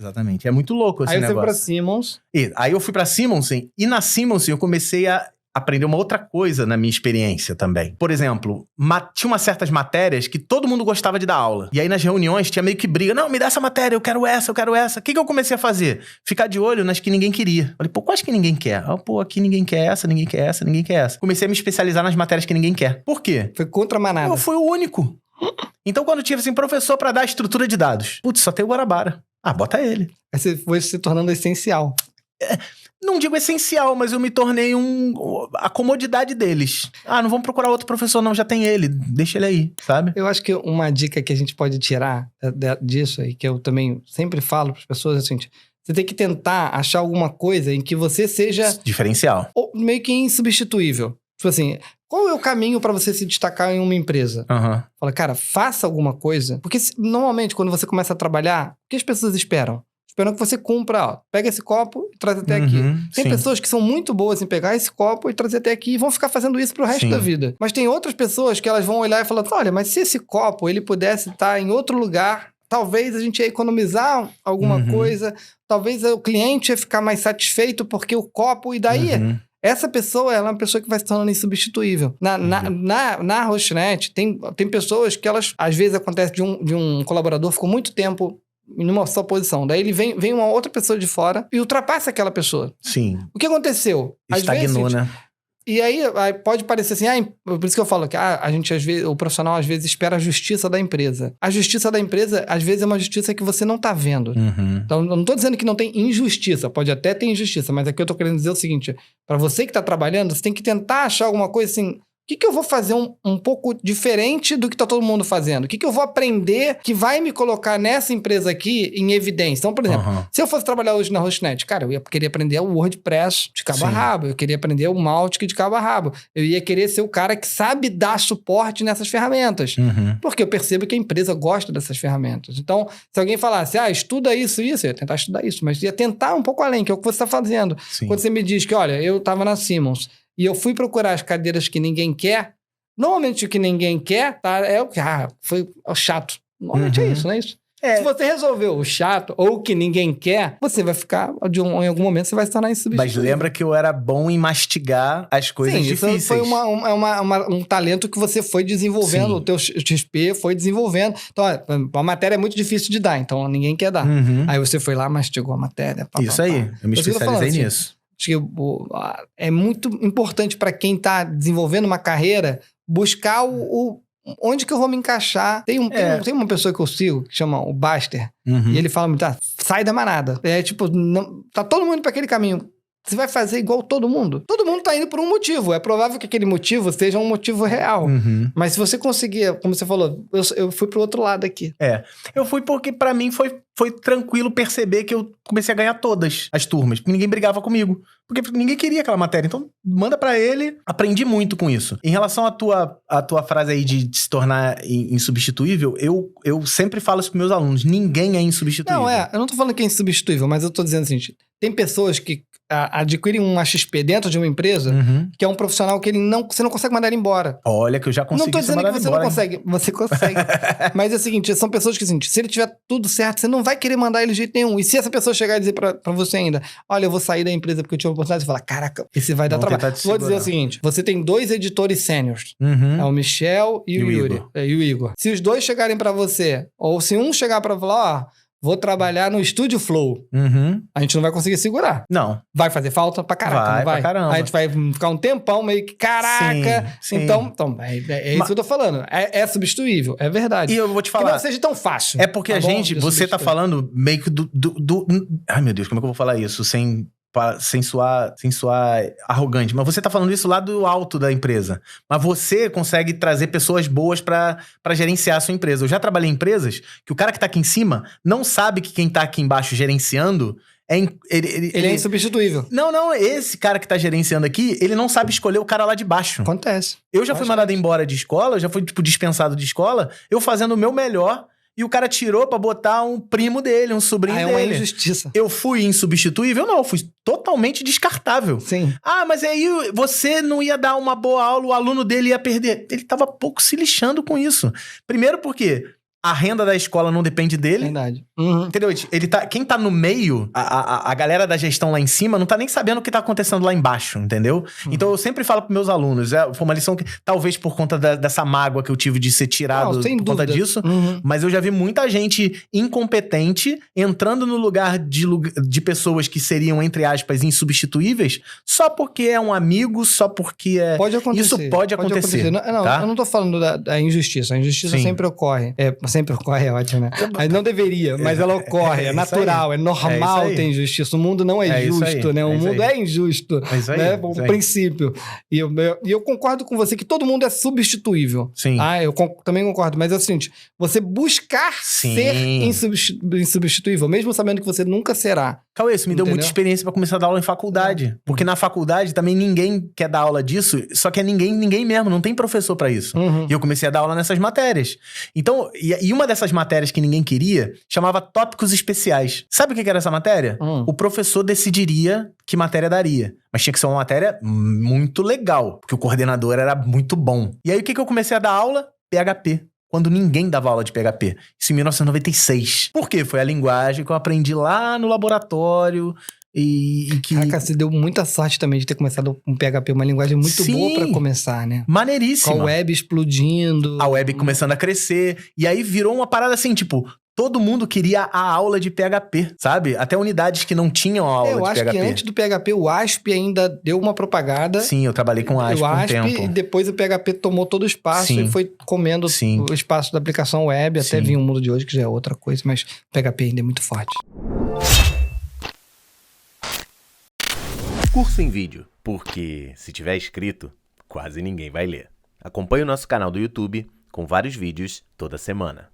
Exatamente. É muito louco esse Aí você foi negócio. pra Simmons. Aí eu fui pra Simonsen, e na Simonsen eu comecei a aprender uma outra coisa na minha experiência também. Por exemplo, tinha umas certas matérias que todo mundo gostava de dar aula. E aí nas reuniões tinha meio que briga. Não, me dá essa matéria, eu quero essa, eu quero essa. O que eu comecei a fazer? Ficar de olho nas que ninguém queria. Falei, pô, quais que ninguém quer? Aqui ninguém quer essa, ninguém quer essa, ninguém quer essa. Comecei a me especializar nas matérias que ninguém quer. Por quê? Foi contra a manada. Eu fui o único. Então quando tinha assim, professor pra dar estrutura de dados. Putz, só tem o Guarabara. Bota ele. Aí você foi se tornando essencial. Não digo essencial, mas eu me tornei a comodidade deles. Não vamos procurar outro professor não, já tem ele, deixa ele aí, sabe? Eu acho que uma dica que a gente pode tirar disso aí, que eu também sempre falo para as pessoas, é o seguinte: você tem que tentar achar alguma coisa em que você seja... diferencial. Ou meio que insubstituível. Tipo assim, qual é o caminho para você se destacar em uma empresa? Fala, cara, faça alguma coisa. Porque normalmente quando você começa a trabalhar, o que as pessoas esperam? Esperando que você cumpra, pega esse copo e traz até aqui. Tem pessoas que são muito boas em pegar esse copo e trazer até aqui e vão ficar fazendo isso pro resto da vida. Mas tem outras pessoas que elas vão olhar e falar, olha, mas se esse copo ele pudesse estar em outro lugar, talvez a gente ia economizar alguma coisa, talvez o cliente ia ficar mais satisfeito porque o copo, e daí... Essa pessoa, ela é uma pessoa que vai se tornando insubstituível. Na Rochinet, tem pessoas que elas, às vezes acontece de um colaborador ficou muito tempo em uma só posição. Daí ele vem uma outra pessoa de fora e ultrapassa aquela pessoa. Sim. O que aconteceu? Estagnou, né? E aí pode parecer assim, por isso que eu falo que a gente, às vezes, o profissional às vezes espera a justiça da empresa. A justiça da empresa, às vezes, é uma justiça que você não tá vendo. Então, eu não tô dizendo que não tem injustiça, pode até ter injustiça, mas aqui eu tô querendo dizer o seguinte: para você que tá trabalhando, você tem que tentar achar alguma coisa assim. O que eu vou fazer um pouco diferente do que tá todo mundo fazendo? O que eu vou aprender que vai me colocar nessa empresa aqui em evidência? Então, por exemplo, se eu fosse trabalhar hoje na Rochinet, cara, eu ia querer aprender o WordPress de cabo a rabo, eu queria aprender o Mautic de cabo a rabo, eu ia querer ser o cara que sabe dar suporte nessas ferramentas, porque eu percebo que a empresa gosta dessas ferramentas. Então, se alguém falasse, estuda isso, eu ia tentar estudar isso, mas ia tentar um pouco além, que é o que você está fazendo. Quando você me diz que, olha, eu estava na Simmons, e eu fui procurar as cadeiras que ninguém quer, normalmente o que ninguém quer é o que foi chato. Normalmente é isso, não é isso? Se você resolveu o chato ou o que ninguém quer, você vai ficar, em algum momento, você vai se tornar insubstituível. Mas lembra que eu era bom em mastigar as coisas difíceis. Isso foi um talento que você foi desenvolvendo, o teu XP foi desenvolvendo. Então, a matéria é muito difícil de dar, então ninguém quer dar. Aí você foi lá, mastigou a matéria. Isso aí, eu me especializei nisso. Acho que é muito importante para quem está desenvolvendo uma carreira buscar onde que eu vou me encaixar. Tem uma pessoa que eu sigo que chama o Baster, e ele fala muito, sai da manada. Tá todo mundo para aquele caminho. Você vai fazer igual todo mundo. Todo mundo tá indo por um motivo. É provável que aquele motivo seja um motivo real. Mas se você conseguir, como você falou, eu fui pro outro lado aqui. Eu fui porque pra mim foi tranquilo perceber que eu comecei a ganhar todas as turmas. Porque ninguém brigava comigo. Porque ninguém queria aquela matéria. Então, manda pra ele. Aprendi muito com isso. Em relação à tua frase aí de se tornar insubstituível, eu sempre falo isso pros meus alunos. Ninguém é insubstituível. Eu não tô falando que é insubstituível, mas eu tô dizendo assim, tem pessoas que adquirem uma XP dentro de uma empresa, que é um profissional que você não consegue mandar ele embora. Olha que eu já consegui. Não tô dizendo que você não consegue. Você consegue. Mas é o seguinte, são pessoas que, assim, se ele tiver tudo certo, você não vai querer mandar ele de jeito nenhum. E se essa pessoa chegar e dizer pra você ainda, olha, eu vou sair da empresa porque eu tive uma oportunidade, você fala, caraca, esse vai dar trabalho. Vou dizer o seguinte, você tem 2 editores sêniores. É o Michel e o Yuri. E o Igor. Se os 2 chegarem pra você, ou se um chegar pra falar, vou trabalhar no Studio Flow. A gente não vai conseguir segurar. Não. Vai fazer falta pra caraca, não vai? Pra caramba. A gente vai ficar um tempão meio que, caraca. Sim. Então é isso que eu tô falando. É substituível, é verdade. E eu vou te falar. Que não seja tão fácil. É porque você tá falando meio que Ai, meu Deus, como é que eu vou falar isso sem soar arrogante, mas você tá falando isso lá do alto da empresa, mas você consegue trazer pessoas boas pra gerenciar a sua empresa. Eu já trabalhei em empresas que o cara que tá aqui em cima não sabe que quem tá aqui embaixo gerenciando ele é insubstituível. Não, esse cara que tá gerenciando aqui, ele não sabe escolher o cara lá de baixo. Acontece. Eu já fui mandado embora de escola, eu já fui dispensado de escola, eu fazendo o meu melhor. E o cara tirou pra botar um primo dele, um sobrinho dele. É uma injustiça. Eu fui insubstituível? Não, eu fui totalmente descartável. Sim. Mas aí você não ia dar uma boa aula, o aluno dele ia perder. Ele tava pouco se lixando com isso. Primeiro porque a renda da escola não depende dele. Verdade. Entendeu? Quem tá no meio, a galera da gestão lá em cima, não tá nem sabendo o que tá acontecendo lá embaixo, entendeu? Então eu sempre falo pros meus alunos, foi uma lição que, talvez por conta dessa mágoa que eu tive de ser tirado por conta disso, mas eu já vi muita gente incompetente entrando no lugar de pessoas que seriam, entre aspas, insubstituíveis, só porque é um amigo, só porque é... Pode acontecer. Isso pode acontecer. Não, tá? eu não tô falando da injustiça. A injustiça sempre ocorre. Sempre ocorre, é ótimo, né? Mas não deveria, mas ela ocorre, é natural, é normal ter injustiça. O mundo não é justo, né? O mundo é injusto, né? Por princípio. E eu concordo com você que todo mundo é substituível. Sim. Eu também concordo, mas é o seguinte, você buscar ser insubstituível, mesmo sabendo que você nunca será. Cauê, isso me deu muita experiência pra começar a dar aula em faculdade. Porque na faculdade também ninguém quer dar aula disso, só que é ninguém mesmo, não tem professor pra isso. E eu comecei a dar aula nessas matérias. Então, e uma dessas matérias que ninguém queria, chamava tópicos especiais. Sabe o que era essa matéria? O professor decidiria que matéria daria. Mas tinha que ser uma matéria muito legal, porque o coordenador era muito bom. E aí o que eu comecei a dar aula? PHP. Quando ninguém dava aula de PHP. Isso em 1996. Por quê? Foi a linguagem que eu aprendi lá no laboratório e que... Caraca, você deu muita sorte também de ter começado com PHP, uma linguagem muito boa pra começar, né? Maneiríssima. Com a web explodindo. A web começando a crescer. E aí virou uma parada assim, tipo... Todo mundo queria a aula de PHP, sabe? Até unidades que não tinham aula de PHP. Eu acho que antes do PHP, o ASP ainda deu uma propagada. Sim, eu trabalhei com ASP um tempo. E depois o PHP tomou todo o espaço e foi comendo o espaço da aplicação web. Até vir o mundo de hoje, que já é outra coisa, mas o PHP ainda é muito forte. Curso em vídeo, porque se tiver escrito, quase ninguém vai ler. Acompanhe o nosso canal do YouTube com vários vídeos toda semana.